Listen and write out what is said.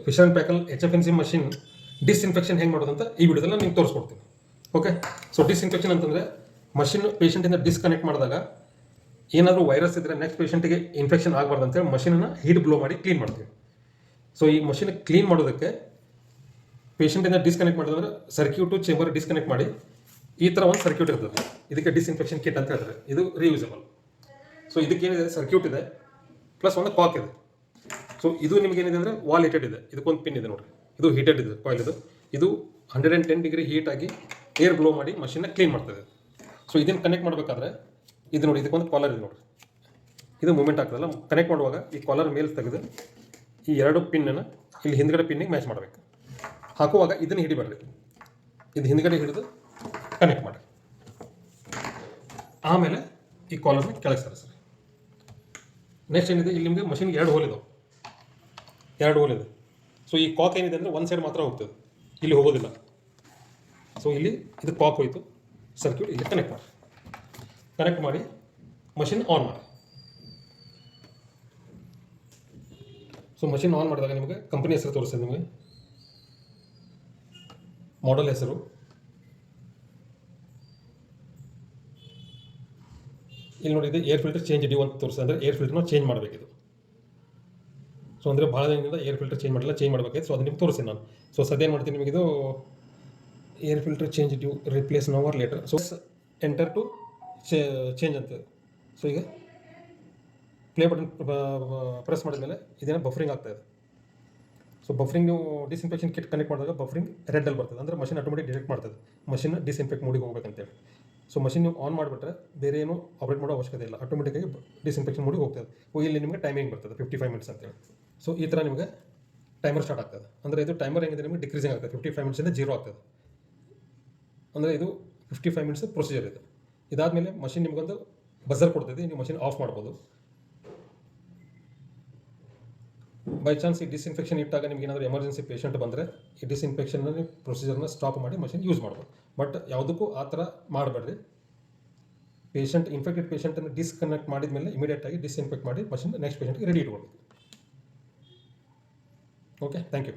Fisher and Paykel HFNC machine disinfection ಹೆಂಗೆ ಮಾಡೋದಂತ ಈ ವಿಡಿಯೋದಲ್ಲಿ ನಿಮ್ಗೆ ತೋರಿಸ್ಕೊಡ್ತೀನಿ. ಓಕೆ, ಸೊ ಡಿಸ್ಇನ್ಫೆಕ್ಷನ್ ಅಂತಂದರೆ ಮಷಿನ್ ಪೇಷಂಟಿಂದ ಡಿಸ್ಕನೆಕ್ಟ್ ಮಾಡಿದಾಗ ಏನಾದರೂ ವೈರಸ್ ಇದ್ದರೆ ನೆಕ್ಸ್ಟ್ ಪೇಷಂಟಿಗೆ ಇನ್ಫೆಕ್ಷನ್ ಆಗಬಾರ್ದು ಅಂತೇಳಿ ಮಷಿನನ್ನು ಹೀಟ್ ಬ್ಲೋ ಮಾಡಿ ಕ್ಲೀನ್ ಮಾಡ್ತೀವಿ. ಸೊ ಈ ಮಷಿನ್ ಕ್ಲೀನ್ ಮಾಡೋದಕ್ಕೆ ಪೇಷಂಟಿಂದ ಡಿಸ್ಕನೆಕ್ಟ್ ಮಾಡಿದ್ರೆ ಸರ್ಕ್ಯೂಟು ಚೇಂಬರ್ ಡಿಸ್ಕನೆಕ್ಟ್ ಮಾಡಿ ಈ ಥರ ಒಂದು ಸರ್ಕ್ಯೂಟ್ ಇರ್ತದೆ. ಇದಕ್ಕೆ ಡಿಸ್ಇನ್ಫೆಕ್ಷನ್ ಕಿಟ್ ಅಂತ ಹೇಳ್ತಾರೆ. ಇದು ರೀಯೂಸಬಲ್. ಸೊ ಇದಕ್ಕೇನಿದೆ, ಸರ್ಕ್ಯೂಟ್ ಇದೆ ಪ್ಲಸ್ ಒಂದು ಕಾಕ್ ಇದೆ. ಸೊ ಇದು ನಿಮಗೇನಿದೆ ಅಂದರೆ ವಾಲ್ ಹೀಟೆಡ್ ಇದೆ. ಇದಕ್ಕೊಂದು ಪಿನ್ ಇದೆ ನೋಡಿರಿ, ಇದು ಹೀಟೆಡ್ ಇದೆ ಕಾಯಿಲ್. ಇದು 110 ಡಿಗ್ರಿ ಹೀಟ್ ಆಗಿ ಏರ್ ಬ್ಲೋ ಮಾಡಿ ಮಷಿನ್ನ ಕ್ಲೀನ್ ಮಾಡ್ತದೆ. ಸೊ ಇದನ್ನು ಕನೆಕ್ಟ್ ಮಾಡಬೇಕಾದ್ರೆ ಇದು ನೋಡಿ, ಇದಕ್ಕೊಂದು ಕಾಲರ್ ಇದೆ ನೋಡಿರಿ, ಇದು ಮೂಮೆಂಟ್ ಆಗ್ತದಲ್ಲ. ಕನೆಕ್ಟ್ ಮಾಡುವಾಗ ಈ ಕಾಲರ್ ಮೇಲೆ ತೆಗೆದು ಈ ಎರಡು ಪಿನ್ನನ್ನು ಇಲ್ಲಿ ಹಿಂದ್ಗಡೆ ಪಿನ್ನಿಗೆ ಮ್ಯಾಚ್ ಮಾಡಬೇಕು. ಹಾಕುವಾಗ ಇದನ್ನು ಹಿಡಿಬೇಡ್ರಿ, ಇದು ಹಿಂದ್ಗಡೆ ಹಿಡಿದು ಕನೆಕ್ಟ್ ಮಾಡಿ ಆಮೇಲೆ ಈ ಕಾಲರ್ನ ಕೆಳಗೆ ಸರಿಸ್ರಿ. ನೆಕ್ಸ್ಟ್ ಏನಿದೆ, ಇಲ್ಲಿ ನಿಮಗೆ ಮಷಿನ್ಗೆ ಎರಡು ಹೋಲ್ ಇದೆ. ಸೊ ಈ ಕಾಕ್ ಏನಿದೆ ಅಂದರೆ ಒಂದು ಸೈಡ್ ಮಾತ್ರ ಹೋಗ್ತದೆ, ಇಲ್ಲಿ ಹೋಗೋದಿಲ್ಲ. ಸೊ ಇಲ್ಲಿ ಇದು ಕಾಕ್ ಹೋಯಿತು, ಸರ್ಕ್ಯೂಟ್ ಇಲ್ಲಿ ಕನೆಕ್ಟ್ ಮಾಡಿ ಮಷಿನ್ ಆನ್ ಮಾಡಿ. ಸೊ ಮಷಿನ್ ಆನ್ ಮಾಡಿದಾಗ ನಿಮಗೆ ಕಂಪನಿ ಹೆಸರು ತೋರಿಸ್ತದೆ, ನಿಮಗೆ ಮಾಡೆಲ್ ಹೆಸರು, ಇಲ್ಲಿ ನೋಡಿ, ಇದು ಏರ್ ಫಿಲ್ಟರ್ ಚೇಂಜ್ ಡ್ಯೂ ಅಂತ ತೋರಿಸ್ತದೆ. ಅಂದರೆ ಏರ್ ಫಿಲ್ಟರ್ನ ಚೇಂಜ್ ಮಾಡಬೇಕಿದು. ಸೊ ಅಂದರೆ ಭಾಳ ದಿನದಿಂದ ಏರ್ ಫಿಲ್ಟರ್ ಚೇಂಜ್ ಮಾಡಬೇಕಾಯ್ತು. ಸೊ ಅದು ನಿಮ್ಗೆ ತೋರಿಸ್ತೀನಿ ನಾನು. ಸೊ ಸದ್ಯ ಏನು ಮಾಡ್ತೀನಿ, ನಿಮಗಿದು air filter change due replace now or later. So enter to change ಅಂತ. ಸೊ ಈಗ ಪ್ಲೇ ಬಟನ್ ಪ್ರೆಸ್ ಮಾಡಿದ್ಮೇಲೆ ಇದೇನೋ ಬಫರಿಂಗ್ ಆಗ್ತಾಯಿದೆ. ಸೊ ಬಫರಿಂಗ್ ನೀವು ಡಿಸ್ಇನ್ಫೆಕ್ಷನ್ ಕಿಟ್ ಕನೆಕ್ಟ್ ಮಾಡಿದಾಗ ಬಫರಿಂಗ್ ರೆಡ್ಡಲ್ಲಿ ಬರ್ತದೆ. ಅಂದರೆ ಮಷಿನ್ ಆಟೋಮೆಟಿಕ್ ಡಿಟೆಕ್ಟ್ ಮಾಡ್ತದೆ ಮಷಿನ್ ಡಿಸ್ಇನ್ಫೆಕ್ಟ್ ಮೋಡಿಗೆ ಹೋಗ್ಬೇಕಂತೇಳಿ. ಸೊ ಮಷಿನ್ ನೀವು ಆನ್ ಮಾಡಿಬಿಟ್ರೆ ಬೇರೆ ಏನು ಆಪ್ರೇಟ್ ಮಾಡೋ ಅವಶ್ಯಕತೆ ಇಲ್ಲ, ಆಟೋಮೆಟಿಕ್ಕಾಗಿ ಡಿಸ್ಇನ್ಫೆಕ್ಷನ್ ಮೋಡಿಗೆ ಹೋಗ್ತದೆ. ಇಲ್ಲಿ ನಿಮಗೆ ಟೈಮಿಂಗ್ ಬರ್ತದೆ 55 ಮಿನಿಟ್ಸ್ ಅಂತೇಳಿ. ಸೊ ಈ ಥರ ನಿಮಗೆ ಟೈಮರ್ ಸ್ಟಾರ್ಟ್ ಆಗ್ತದೆ. ಅಂದರೆ ಇದು ಟೈಮರ್ ಹೆಂಗಿದೆ, ನಿಮಗೆ ಡಿಕ್ರೀಸಿಂಗ್ ಆಗ್ತದೆ. 55 ಮಿನಿಟ್ಸಿಂದ 0 ಆಗ್ತದೆ. ಅಂದರೆ ಇದು 55 ಮಿನಿಟ್ಸ್ ಪ್ರೊಸೀಜರ್ ಇದೆ. ಇದಾದಮೇಲೆ ಮಷಿನ್ ನಿಮಗೊಂದು ಬಜರ್ ಕೊಡ್ತದೆ, ನೀವು ಮಷಿನ್ ಆಫ್ ಮಾಡ್ಬೋದು. ಬೈ ಚಾನ್ಸ್ ಈ ಡಿಸ್ಇನ್ಫೆಕ್ಷನ್ ಇಟ್ಟಾಗ ನಿಮ್ಗೆ ಏನಾದರೂ ಎಮರ್ಜೆನ್ಸಿ ಪೇಷಂಟ್ ಬಂದರೆ ಈ ಡಿಸ್ಇನ್ಫೆಕ್ಷನ್ ಪ್ರೊಸೀಜರ್ನ ಸ್ಟಾಪ್ ಮಾಡಿ ಮಷಿನ್ ಯೂಸ್ ಮಾಡ್ಬೋದು. ಬಟ್ ಯಾವುದಕ್ಕೂ ಆ ಥರ ಮಾಡಬೇಡ್ರಿ. ಇನ್ಫೆಕ್ಟೆಡ್ ಪೇಷಂಟನ್ನು ಡಿಸ್ಕನೆಕ್ಟ್ ಮಾಡಿದ ಮೇಲೆ ಇಮಿಡಿಯೇಟಾಗಿ ಡಿಸ್ಇನ್ಫೆಕ್ಟ್ ಮಾಡಿ ಮಷಿನ್ ನೆಕ್ಸ್ಟ್ ಪೇಷಂಟ್ಗೆ ರೆಡಿ ಇಟ್ಕೊಳ್ಬೇಕು. Okay, thank you.